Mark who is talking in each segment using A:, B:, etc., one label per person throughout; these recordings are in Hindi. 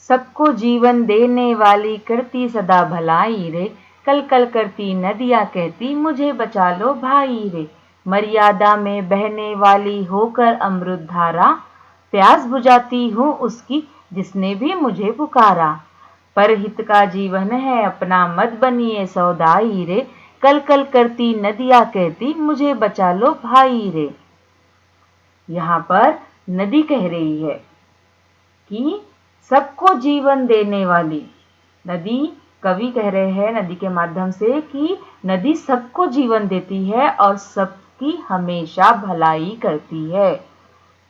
A: सबको जीवन देने वाली करती सदा भलाई रे, कल कल करती नदियाँ कहती मुझे बचा लो भाई रे। मर्यादा में बहने वाली होकर अमृत धारा, प्यास बुझाती हूँ उसकी जिसने भी मुझे पुकारा। परहित का जीवन है अपना मत बनिए सौदाई रे, कल कल करती नदियाँ कहती मुझे बचा लो भाई रे। यहाँ पर नदी कह रही है कि सबको जीवन देने वाली नदी, कवि कह रहे हैं नदी के माध्यम से कि नदी सबको जीवन देती है और सबकी हमेशा भलाई करती है।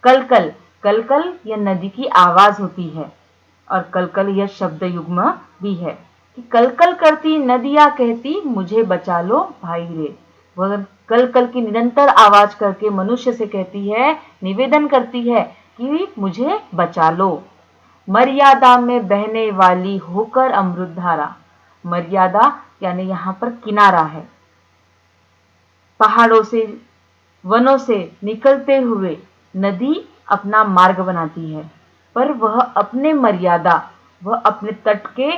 A: कलकल, कलकल यह नदी की आवाज होती है और कलकल यह शब्द युग्म भी है कि कलकल करती नदियाँ कहती मुझे बचा लो भाई रे। वह कलकल की निरंतर आवाज करके मनुष्य से कहती है, निवेदन करती है कि मुझे बचा लो। मर्यादा में बहने वाली होकर अमृत धारा, मर्यादा यानी यहाँ पर किनारा है। पहाड़ों से, वनों से निकलते हुए नदी अपना मार्ग बनाती है, पर वह अपने मर्यादा, वह अपने तट के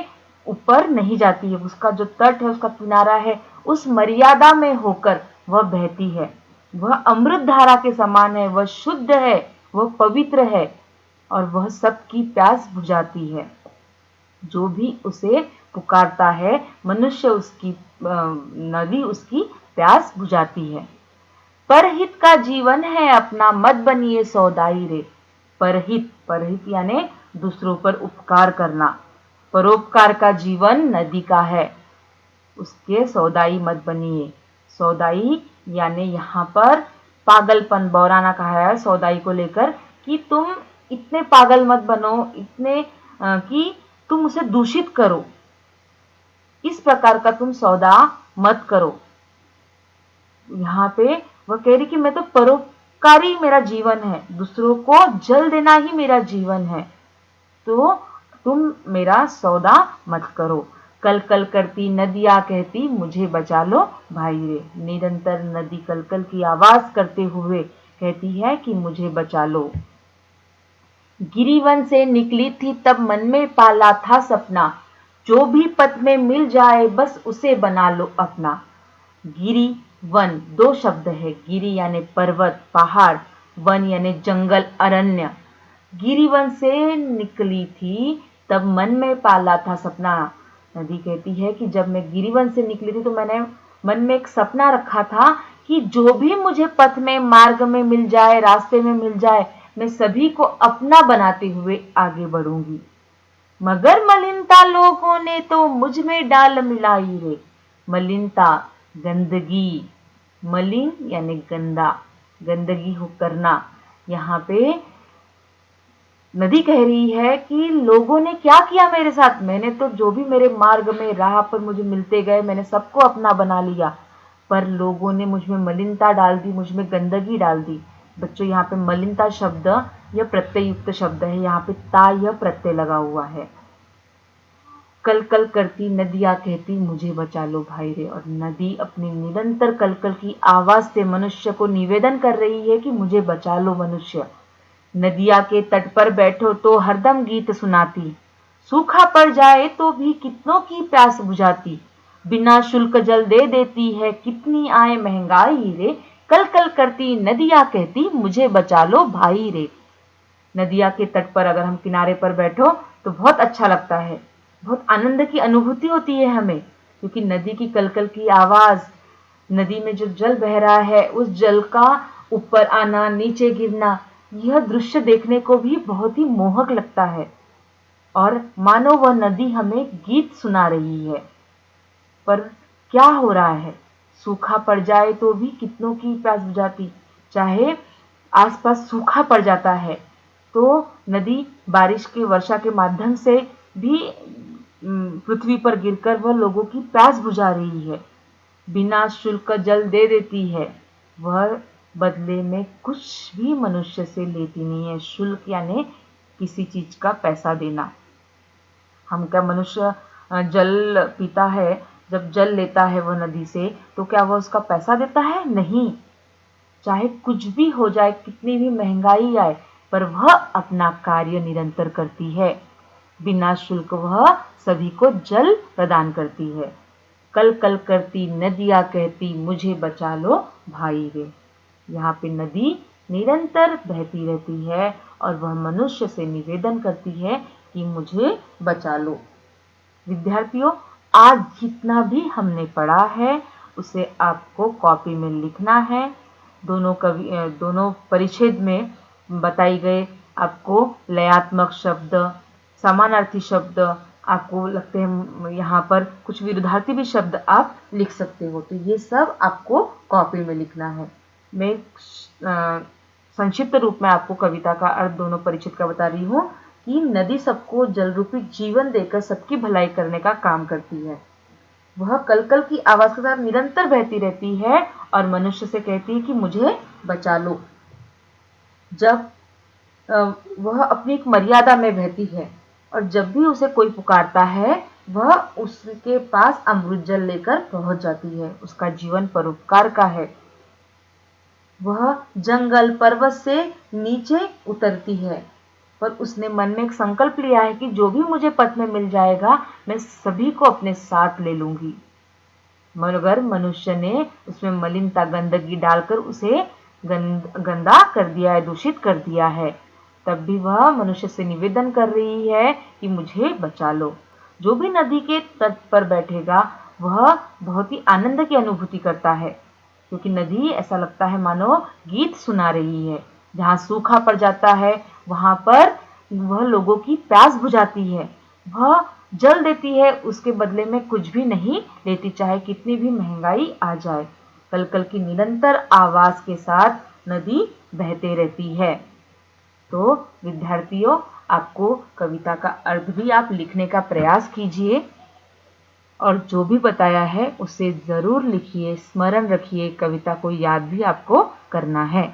A: ऊपर नहीं जाती है। उसका जो तट है, उसका किनारा है, उस मर्यादा में होकर वह बहती है। वह अमृत धारा के समान है, वह शुद्ध है, वह पवित्र है और वह सबकी प्यास बुझाती है। जो भी उसे पुकारता है, मनुष्य उसकी नदी उसकी प्यास बुझाती है। परहित का जीवन है अपना मत बनिए सौदाई रे। परहित, परहित यानी दूसरों पर उपकार करना। परोपकार का जीवन नदी का है, उसके सौदाई मत बनिए। सौदाई यानी यहाँ पर पागलपन, बौराना कहा है सौदाई को लेकर कि तुम इतने पागल मत बनो, इतने कि तुम उसे दूषित करो, इस प्रकार का तुम सौदा मत करो। यहाँ पे वह कह रही कि मैं तो परोपकारी मेरा जीवन है, दूसरों को जल देना ही मेरा जीवन है, तो तुम मेरा सौदा मत करो। कल कल करती नदियाँ कहती मुझे बचा लो भाई रे। निरंतर नदी कल कल की आवाज करते हुए कहती है कि मुझे बचा लो। गिरिवन से निकली थी तब मन में पाला था सपना, जो भी पथ में मिल जाए बस उसे बना लो अपना। गिरी वन दो शब्द है, गिरी यानी पर्वत पहाड़, वन यानी जंगल अरण्य। गिरिवन से निकली थी तब मन में पाला था सपना। नदी कहती है कि जब मैं गिरिवन से निकली थी तो मैंने मन में एक सपना रखा था कि जो भी मुझे पथ में, मार्ग में मिल जाए, रास्ते में मिल जाए, मैं सभी को अपना बनाते हुए आगे बढ़ूंगी। मगर मलिनता लोगों ने तो मुझ में डाल मिलाई रे। मलिनता, गंदगी, मलिन यानी गंदा, गंदगी हो करना। यहाँ पे नदी कह रही है कि लोगों ने क्या किया मेरे साथ, मैंने तो जो भी मेरे मार्ग में, राह पर मुझे मिलते गए, मैंने सबको अपना बना लिया, पर लोगों ने मुझ में मलिनता डाल दी, मुझ में गंदगी डाल दी। बच्चों यहाँ पे मलिनता शब्द यह प्रत्यय युक्त शब्द है, यहाँ पे ता यह प्रत्यय लगा हुआ है। कल कल करती नदियाँ कहती मुझे बचा लो भाई रे। और नदी अपनी निरंतर कल कल की आवाज से मनुष्य को निवेदन कर रही है कि मुझे बचा लो मनुष्य। नदिया के तट पर बैठो तो हरदम गीत सुनाती, सूखा पड़ जाए तो भी कितनों की प्यास बुझाती। बिना शुल्क जल दे देती है कितनी आए महंगाई रे, कल कल करती नदिया कहती मुझे बचा लो भाई रे। नदिया के तट पर अगर हम किनारे पर बैठो तो बहुत अच्छा लगता है, बहुत आनंद की अनुभूति होती है हमें, क्योंकि नदी की कलकल की आवाज, नदी में जो जल बह रहा है उस जल का ऊपर आना, नीचे गिरना, यह दृश्य देखने को भी बहुत ही मोहक लगता है और मानो वह नदी हमें गीत सुना रही है। पर क्या हो रहा है, सूखा पड़ जाए तो भी कितनों की प्यास बुझाती। चाहे आसपास सूखा पड़ जाता है तो नदी बारिश के, वर्षा के माध्यम से भी पृथ्वी पर गिरकर वह लोगों की प्यास बुझा रही है। बिना शुल्क जल दे देती है, वह बदले में कुछ भी मनुष्य से लेती नहीं है। शुल्क यानी किसी चीज का पैसा देना। हम क्या, मनुष्य जल पीता है, जब जल लेता है वह नदी से, तो क्या वह उसका पैसा देता है? नहीं। चाहे कुछ भी हो जाए, कितनी भी महंगाई आए, पर वह अपना कार्य निरंतर करती है। बिना शुल्क वह सभी को जल प्रदान करती है। कल कल करती नदियाँ कहती मुझे बचा लो भाई रे। यहाँ पे नदी निरंतर बहती रहती है और वह मनुष्य से निवेदन करती है कि मुझे बचा लो। विद्यार्थियों, आज जितना भी हमने पढ़ा है उसे आपको कॉपी में लिखना है। दोनों परिच्छेद में बताई गए आपको लयात्मक शब्द, समानार्थी शब्द, आपको लगते हैं यहाँ पर कुछ विरुद्धार्थी भी शब्द आप लिख सकते हो, तो ये सब आपको कॉपी में लिखना है। मैं संक्षिप्त रूप में आपको कविता का अर्थ दोनों परिच्छेद का बता रही हूँ कि नदी सबको जल रूपी जीवन देकर सबकी भलाई करने का काम करती है। वह कल-कल की आवाज के साथ निरंतर बहती रहती है और मनुष्य से कहती है कि मुझे बचा लो। जब वह अपनी एक मर्यादा में बहती है और जब भी उसे कोई पुकारता है वह उसके पास अमृत जल लेकर पहुंच जाती है। उसका जीवन परोपकार का है। वह जंगल पर्वत से नीचे उतरती है, पर उसने मन में एक संकल्प लिया है कि जो भी मुझे पथ में मिल जाएगा मैं सभी को अपने साथ ले लूंगी। मगर मनुष्य ने उसमें मलिनता गंदगी डालकर उसे गंदा कर दिया है, दूषित कर दिया है। तब भी वह मनुष्य से निवेदन कर रही है कि मुझे बचा लो। जो भी नदी के तट पर बैठेगा वह बहुत ही आनंद की अनुभूति करता है, क्योंकि नदी ऐसा लगता है मानो गीत सुना रही है। जहाँ सूखा पड़ जाता है वहां पर वह लोगों की प्यास बुझाती है। वह जल देती है, उसके बदले में कुछ भी नहीं लेती, चाहे कितनी भी महंगाई आ जाए। कल-कल की निरंतर आवाज के साथ नदी बहते रहती है। तो विद्यार्थियों, आपको कविता का अर्थ भी आप लिखने का प्रयास कीजिए और जो भी बताया है उसे जरूर लिखिए, स्मरण रखिए, कविता को याद भी आपको करना है।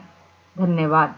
A: धन्यवाद।